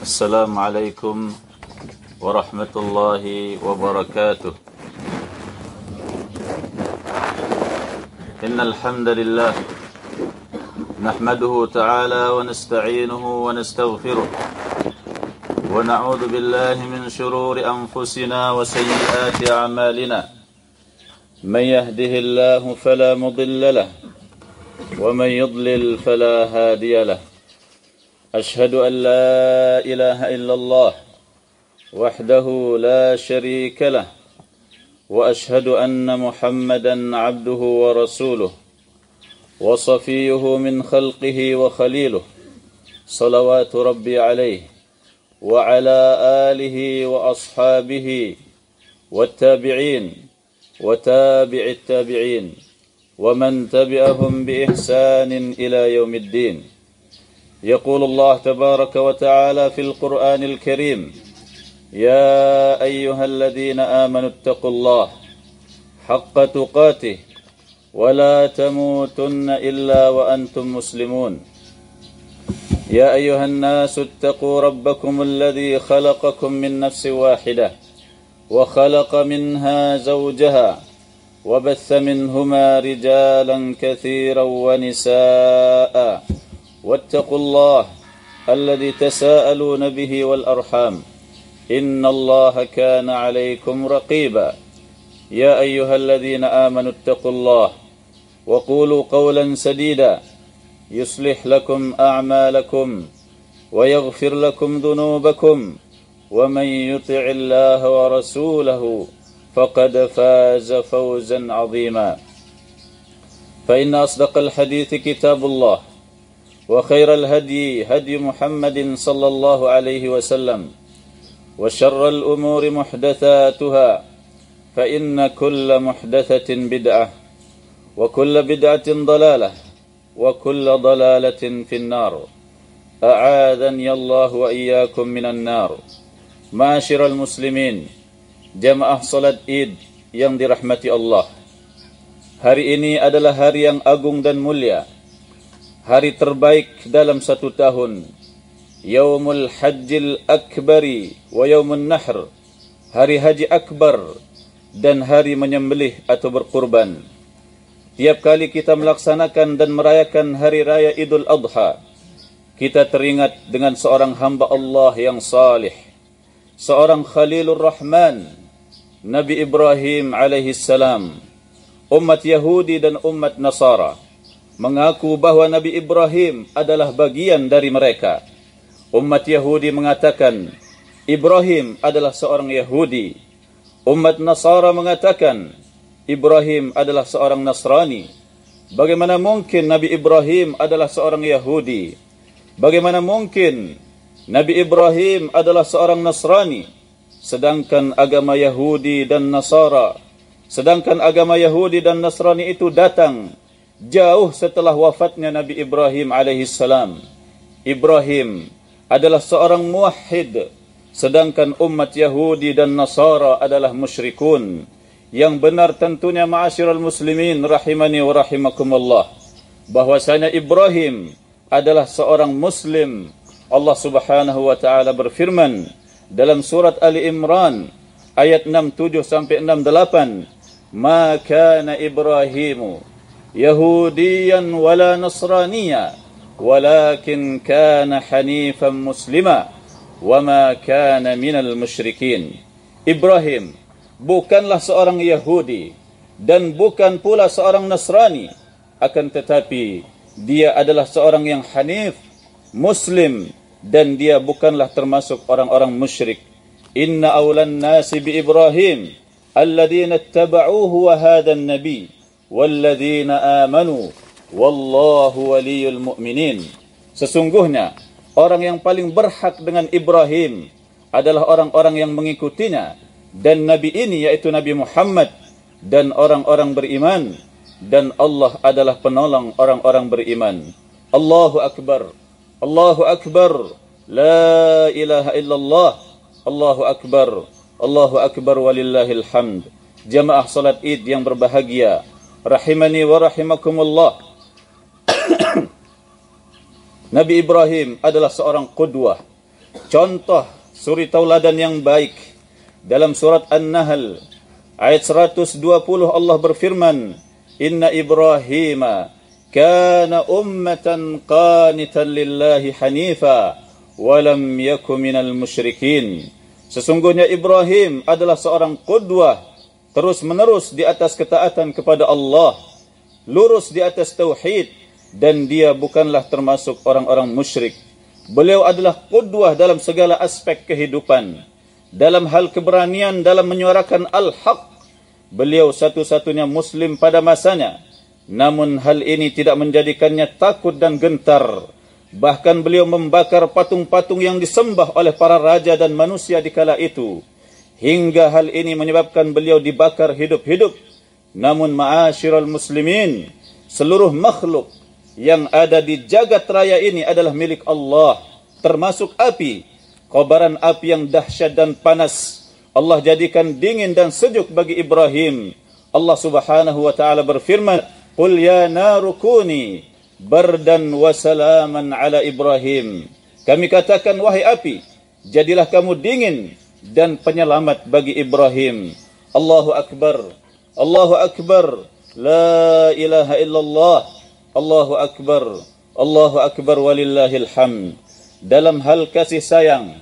السلام عليكم ورحمة الله وبركاته. إن الحمد لله نحمده تعالى ونستعينه ونستغفره ونعوذ بالله من شرور أنفسنا وسيئات أعمالنا. من يهده الله فلا مضل له ومن يضلل فلا هادي له. أشهد أن لا إله إلا الله وحده لا شريك له وأشهد أن محمدا عبده ورسوله وصفيه من خلقه وخليله صلوات ربي عليه وعلى آله وأصحابه والتابعين وتابع التابعين ومن تبعهم بإحسان إلى يوم الدين. يقول الله تبارك وتعالى في القرآن الكريم: يا أيها الذين آمنوا اتقوا الله حق تقاته ولا تموتن إلا وأنتم مسلمون. يا أيها الناس اتقوا ربكم الذي خلقكم من نفس واحدة وخلق منها زوجها وبث منهما رجالا كثيرا ونساء واتقوا الله الذي تساءلون به والأرحام إن الله كان عليكم رقيبا. يا أيها الذين آمنوا اتقوا الله وقولوا قولا سديدا يصلح لكم أعمالكم ويغفر لكم ذنوبكم ومن يطع الله ورسوله فقد فاز فوزا عظيما. فإن أصدق الحديث كتاب الله وخير الهدي هدي محمد صلى الله عليه وسلم وشر الأمور محدثاتها فإن كل محدثة بدعة وكل بدعة ضلالة وكل ضلالة في النار. أعاذني الله وإياكم من النار. معاشر المسlimin, jamaah salat Id yang dirahmati Allah. Hari ini adalah hari yang agung dan mulia, hari terbaik dalam satu tahun. Yaumul Hajjil Akbari wa Yaumun Nahr, hari haji akbar dan hari menyembelih atau berkurban. Tiap kali kita melaksanakan dan merayakan hari raya Idul Adha, kita teringat dengan seorang hamba Allah yang salih, seorang Khalilur Rahman, Nabi Ibrahim alaihissalam. Umat Yahudi dan umat Nasara mengaku bahwa Nabi Ibrahim adalah bagian dari mereka. Umat Yahudi mengatakan Ibrahim adalah seorang Yahudi. Umat Nasara mengatakan Ibrahim adalah seorang Nasrani. Bagaimana mungkin Nabi Ibrahim adalah seorang Yahudi? Bagaimana mungkin Nabi Ibrahim adalah seorang Nasrani? Sedangkan agama Yahudi dan Nasara, sedangkan agama Yahudi dan Nasrani itu datang jauh setelah wafatnya Nabi Ibrahim alaihissalam. Ibrahim adalah seorang muwahhid, sedangkan umat Yahudi dan Nasara adalah musyrikun. Yang benar tentunya ma'asyiral muslimin rahimani wa rahimakumullah, bahwasanya Ibrahim adalah seorang muslim. Allah Subhanahu wa taala berfirman dalam surat Ali Imran ayat 67 sampai 68, "Ma kana Ibrahimu Yahudiyan wala Nasraniya walakin kana hanifan muslima wa ma kana minal musyrikin." Ibrahim bukanlah seorang Yahudi dan bukan pula seorang Nasrani, akan tetapi dia adalah seorang yang hanif, muslim, dan dia bukanlah termasuk orang-orang musyrik. Inna awlan nasi bi Ibrahim alladhina ittaba'uhu wa hadha an-nabi walladzina amanu wallahu waliyul mu'minin. Sesungguhnya orang yang paling berhak dengan Ibrahim adalah orang-orang yang mengikutinya dan nabi ini, yaitu Nabi Muhammad, dan orang-orang beriman, dan Allah adalah penolong orang-orang beriman. Allahu Akbar, Allahu Akbar, la ilaha illallah, Allahu Akbar, Allahu Akbar walillahil hamd. Jamaah salat Id yang berbahagia, rahimani wa rahimakumullah. Nabi Ibrahim adalah seorang qudwah, contoh suri tauladan yang baik. Dalam surat An-Nahl ayat 120 Allah berfirman, "Inna Ibrahima kana ummatan qanitan lillahi hanifa wa lam yakun minal musyrikin." Sesungguhnya Ibrahim adalah seorang qudwah, terus menerus di atas ketaatan kepada Allah, lurus di atas tauhid, dan dia bukanlah termasuk orang-orang musyrik. Beliau adalah qudwah dalam segala aspek kehidupan. Dalam hal keberanian dalam menyuarakan al-haq, beliau satu-satunya muslim pada masanya. Namun hal ini tidak menjadikannya takut dan gentar. Bahkan beliau membakar patung-patung yang disembah oleh para raja dan manusia di kala itu, hingga hal ini menyebabkan beliau dibakar hidup-hidup. Namun ma'asyiral muslimin, seluruh makhluk yang ada di jagat raya ini adalah milik Allah, termasuk api. Kobaran api yang dahsyat dan panas Allah jadikan dingin dan sejuk bagi Ibrahim. Allah Subhanahu wa taala berfirman, "Qul ya naru kuni bardan wa salaman ala Ibrahim." Kami katakan, wahai api, jadilah kamu dingin dan penyelamat bagi Ibrahim. Allahu akbar. Allahu akbar. La ilaha illallah. Allahu akbar. Allahu akbar walillahil hamd. Dalam hal kasih sayang,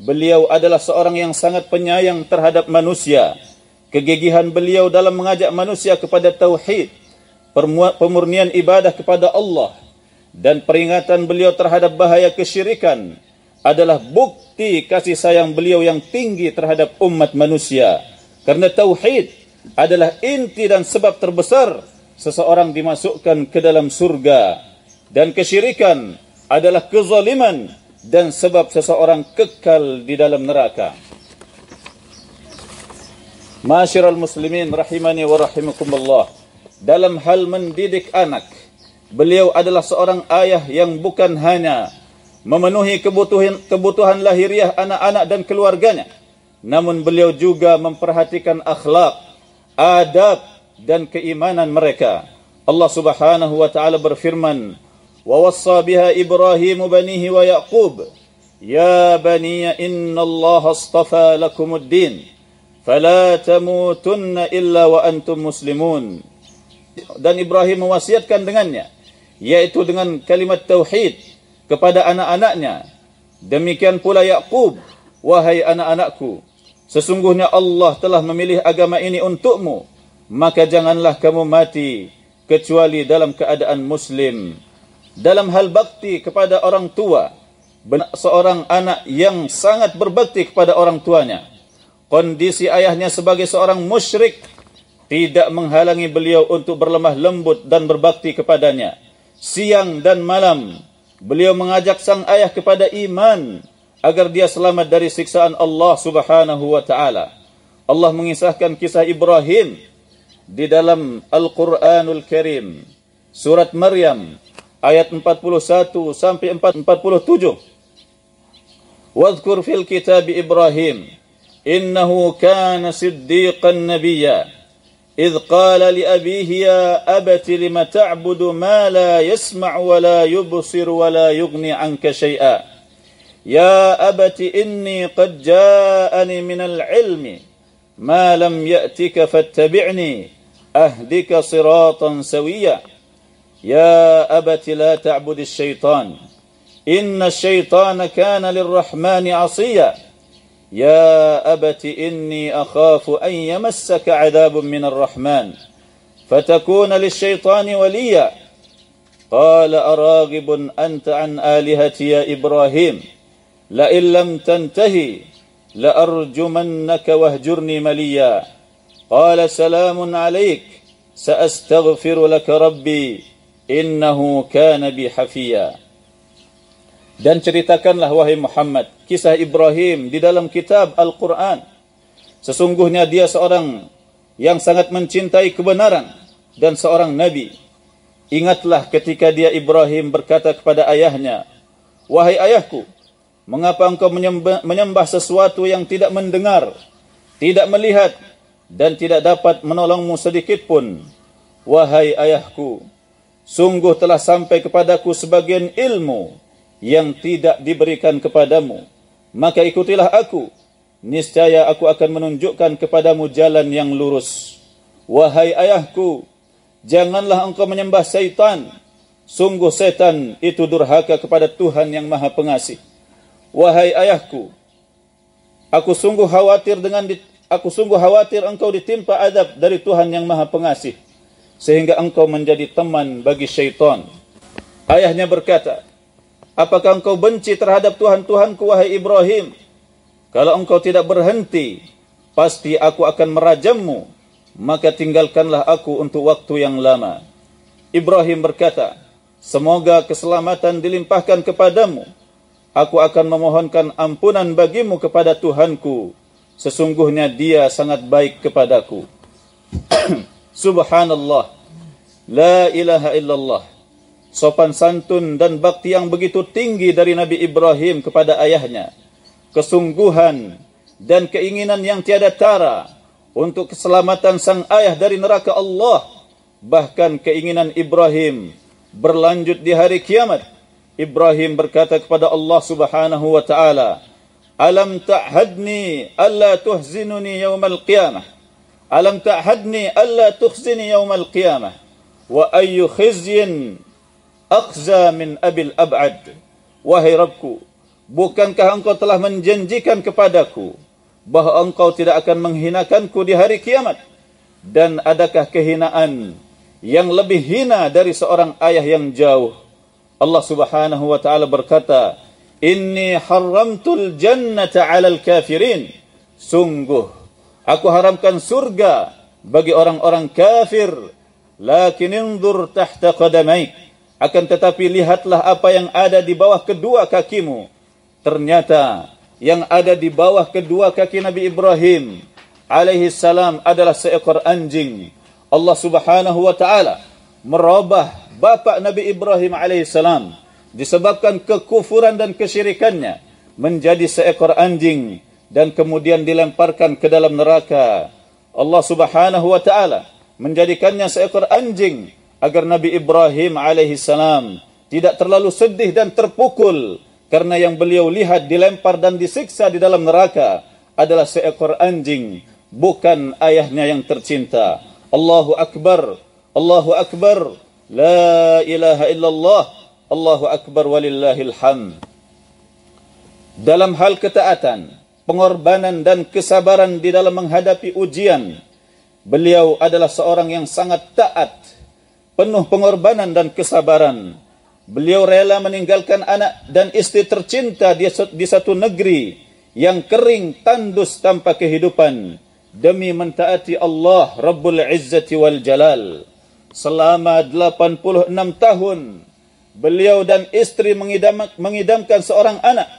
beliau adalah seorang yang sangat penyayang terhadap manusia. Kegigihan beliau dalam mengajak manusia kepada tauhid, pemurnian ibadah kepada Allah, dan peringatan beliau terhadap bahaya kesyirikan adalah bukti kasih sayang beliau yang tinggi terhadap umat manusia. Karena tauhid adalah inti dan sebab terbesar seseorang dimasukkan ke dalam surga, dan kesyirikan adalah kezaliman dan sebab seseorang kekal di dalam neraka. Ma'asyiral muslimin rahimani wa rahimakumullah. Dalam hal mendidik anak, beliau adalah seorang ayah yang bukan hanya memenuhi kebutuhan lahiriah anak-anak dan keluarganya, namun beliau juga memperhatikan akhlak, adab dan keimanan mereka. Allah Subhanahu wa taala berfirman, "Wa biha Ibrahim banihi wa Yaqub, ya bani inna Allah astafa lakumud din, fala tamutunna illa wa antum muslimun." Dan Ibrahim mewasiatkan dengannya, yaitu dengan kalimat tauhid kepada anak-anaknya. Demikian pula Yaqub, "Wahai anak-anakku, sesungguhnya Allah telah memilih agama ini untukmu, maka janganlah kamu mati kecuali dalam keadaan muslim." Dalam hal bakti kepada orang tua, seorang anak yang sangat berbakti kepada orang tuanya, kondisi ayahnya sebagai seorang musyrik tidak menghalangi beliau untuk berlemah lembut dan berbakti kepadanya. Siang dan malam beliau mengajak sang ayah kepada iman agar dia selamat dari siksaan Allah Subhanahu wa taala. Allah mengisahkan kisah Ibrahim di dalam Al-Qur'anul Karim, surat Maryam ayat 41 sampai 47. "Wadhkur fil kitab Ibrahim innahu kana siddiqan nabiyya idh qala li abihi ya abati lima ta'budu ma la yasma' wa la yubsir wa la yughni 'anka shay'a ya abati inni qad ja'ani minal 'ilmi ma lam ya'tika fattabi'ni ahdika siratan sawiyya ya abati la ta'budi syaitan inna syaitana kana lirrahmani 'asiyya ya abati inni akhafu an yamassaka 'adabun minar rahman fatakuna lisyaitani waliya qala araghibun anta an alihati ya Ibrahim la in lam tantahi la arjumannaka wahjurni maliya qala salamun 'alaik sa'astaghfiru laka rabbi innahu kana bi hafiya." Dan ceritakanlah wahai Muhammad kisah Ibrahim di dalam kitab Al-Quran. Sesungguhnya dia seorang yang sangat mencintai kebenaran dan seorang nabi. Ingatlah ketika dia Ibrahim berkata kepada ayahnya, "Wahai ayahku, mengapa engkau menyembah sesuatu yang tidak mendengar, tidak melihat, dan tidak dapat menolongmu sedikit pun? Wahai ayahku, sungguh telah sampai kepadaku sebagian ilmu yang tidak diberikan kepadamu. maka ikutilah aku. Niscaya aku akan menunjukkan kepadamu jalan yang lurus. Wahai ayahku, janganlah engkau menyembah syaitan. Sungguh setan itu durhaka kepada Tuhan yang Maha Pengasih. Wahai ayahku, aku sungguh khawatir engkau ditimpa azab dari Tuhan yang Maha Pengasih, sehingga engkau menjadi teman bagi syaitan. Ayahnya berkata, apakah engkau benci terhadap Tuhan-Tuhanku, wahai Ibrahim? Kalau engkau tidak berhenti, pasti aku akan merajammu, maka tinggalkanlah aku untuk waktu yang lama. Ibrahim berkata, semoga keselamatan dilimpahkan kepadamu. Aku akan memohonkan ampunan bagimu kepada Tuhanku. Sesungguhnya dia sangat baik kepadaku. Subhanallah. La ilaha illallah. Sopan santun dan bakti yang begitu tinggi dari Nabi Ibrahim kepada ayahnya. Kesungguhan dan keinginan yang tiada tara untuk keselamatan sang ayah dari neraka Allah. Bahkan keinginan Ibrahim berlanjut di hari kiamat. Ibrahim berkata kepada Allah Subhanahu wa taala, "Alam ta'hadni alla tuhzinuni yaumal qiyamah? Alam ta'hadni alla tukhzini yaumal qiyamah? Wa ayyu khizyin akhza min abil ab'ad?" Wahai Rabbku, bukankah engkau telah menjanjikan kepadaku bahawa engkau tidak akan menghinakanku di hari kiamat? Dan adakah kehinaan yang lebih hina dari seorang ayah yang jauh? Allah Subhanahu wa taala berkata, "Inni haramtul jannata 'alal kafirin." Sungguh aku haramkan surga bagi orang-orang kafir. Lakin inzur tahta qadamaik. Akan tetapi lihatlah apa yang ada di bawah kedua kakimu. Ternyata yang ada di bawah kedua kaki Nabi Ibrahim alaihi salam adalah seekor anjing. Allah Subhanahu wa taala merubah bapa Nabi Ibrahim alaihi salam disebabkan kekufuran dan kesyirikannya menjadi seekor anjing dan kemudian dilemparkan ke dalam neraka. Allah Subhanahu wa taala menjadikannya seekor anjing agar Nabi Ibrahim alaihi salam tidak terlalu sedih dan terpukul karena yang beliau lihat dilempar dan disiksa di dalam neraka adalah seekor anjing, bukan ayahnya yang tercinta. Allahu Akbar, Allahu Akbar, la ilaha illallah, Allahu Akbar walillahil hamd. Dalam hal ketaatan, pengorbanan dan kesabaran di dalam menghadapi ujian, beliau adalah seorang yang sangat taat, penuh pengorbanan dan kesabaran. Beliau rela meninggalkan anak dan istri tercinta di satu negeri yang kering tandus tanpa kehidupan demi mentaati Allah Rabbul Izzati wal Jalal. Selama 86 tahun beliau dan istri mengidamkan seorang anak.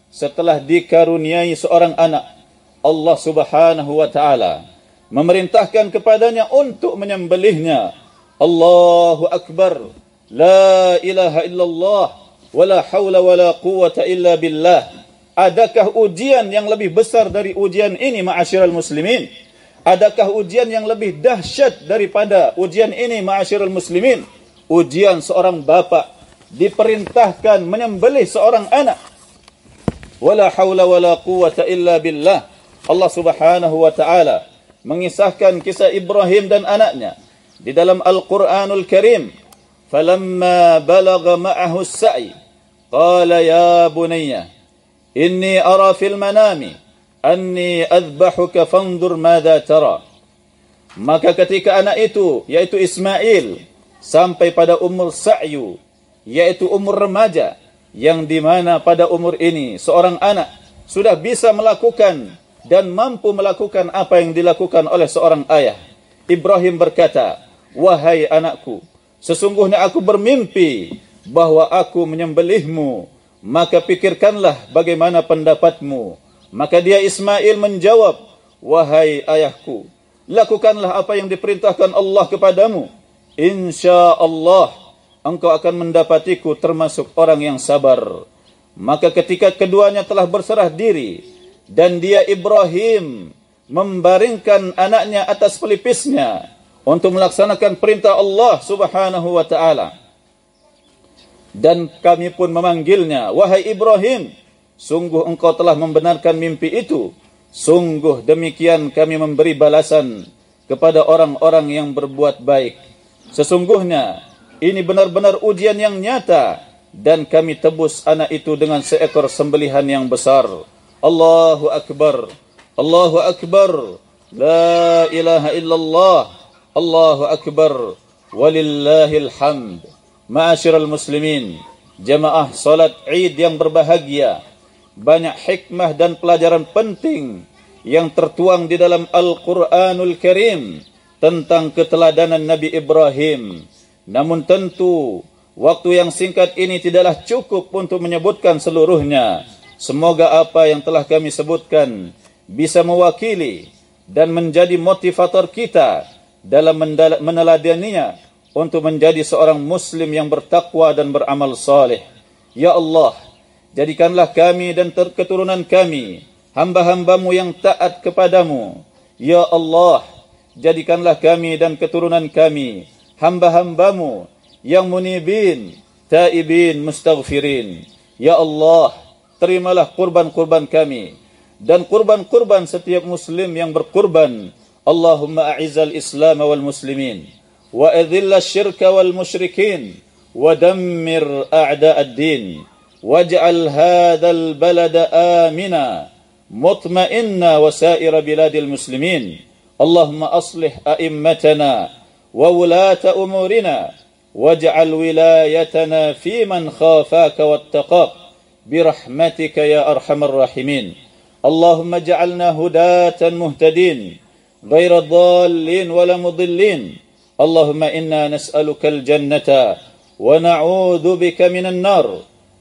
Setelah dikaruniai seorang anak, Allah Subhanahu wa taala memerintahkan kepadanya untuk menyembelihnya. Allahu Akbar, la ilaha illallah, wala hawla wala quwwata illa billah. Adakah ujian yang lebih besar dari ujian ini, ma'asyiral muslimin? Adakah ujian yang lebih dahsyat daripada ujian ini, ma'asyiral muslimin? Ujian seorang bapa diperintahkan menyembelih seorang anak. Wala hawla wala quwwata illa billah. Allah Subhanahu wa taala mengisahkan kisah Ibrahim dan anaknya di dalam Al-Quranul Karim. Falamma balagha ma'ahu as-sa'i qala ya bunayya inni ara fil manami anni adbahuka fanzur madza tara. Maka ketika anak itu, yaitu Ismail, sampai pada umur sa'yu, yaitu umur remaja, yang dimana pada umur ini seorang anak sudah bisa melakukan dan mampu melakukan apa yang dilakukan oleh seorang ayah, Ibrahim berkata, "Wahai anakku, sesungguhnya aku bermimpi bahwa aku menyembelihmu, maka pikirkanlah bagaimana pendapatmu." Maka dia Ismail menjawab, "Wahai ayahku, lakukanlah apa yang diperintahkan Allah kepadamu. InsyaAllah engkau akan mendapatiku termasuk orang yang sabar." Maka ketika keduanya telah berserah diri dan dia Ibrahim membaringkan anaknya atas pelipisnya untuk melaksanakan perintah Allah Subhanahu wa taala, dan kami pun memanggilnya, "Wahai Ibrahim, sungguh engkau telah membenarkan mimpi itu. Sungguh demikian kami memberi balasan kepada orang-orang yang berbuat baik. Sesungguhnya ini benar-benar ujian yang nyata, dan kami tebus anak itu dengan seekor sembelihan yang besar. Allahu Akbar, Allahu Akbar, la ilaha illallah, Allahu Akbar, walillahil hamd. Ma'asyiral muslimin, jamaah salat Id yang berbahagia, banyak hikmah dan pelajaran penting yang tertuang di dalam Al-Quranul Karim tentang keteladanan Nabi Ibrahim. Namun tentu waktu yang singkat ini tidaklah cukup untuk menyebutkan seluruhnya. Semoga apa yang telah kami sebutkan bisa mewakili dan menjadi motivator kita dalam meneladaninya untuk menjadi seorang muslim yang bertakwa dan beramal saleh. Ya Allah, jadikanlah kami dan keturunan kami hamba-hambamu yang taat kepadamu. Ya Allah, jadikanlah kami dan keturunan kami hamba-hambamu yang munibin, taibin, mustaghfirin. Ya Allah, terimalah kurban-kurban kami dan kurban-kurban setiap muslim yang berkurban. Allahumma a'izzal islam wal muslimin wa adhilla syirka wal musyrikin wa dammir a'da'ad din waj'al hadzal balada amina mutma'inna wa sa'ira biladil muslimin. Allahumma aslih a'immatana wa wulata umurina waj'al wilayatana fi man khafaka wattaqak birahmatika ya arhamar rahimin. Allahumma ja'alna hudatan muhtadin ghayra dhallin wala mudillin. Allahumma inna nas'aluka al-jannata wa na'udzu bika minan nar.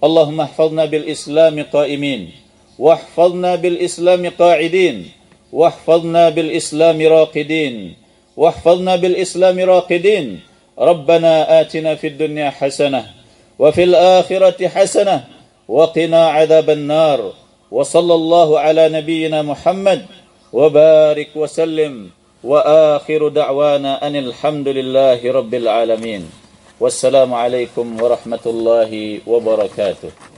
Allahumma ihfazna bil islam qa'imin واحفظنا بالإسلام قاعدين واحفظنا بالإسلام راقدين واحفظنا بالإسلام راقدين. ربنا آتنا في الدنيا حسنة وفي الآخرة حسنة وقنا عذاب النار. وصلى الله على نبينا محمد وبارك وسلم وآخر دعوانا أن الحمد لله رب العالمين. والسلام عليكم ورحمة الله وبركاته.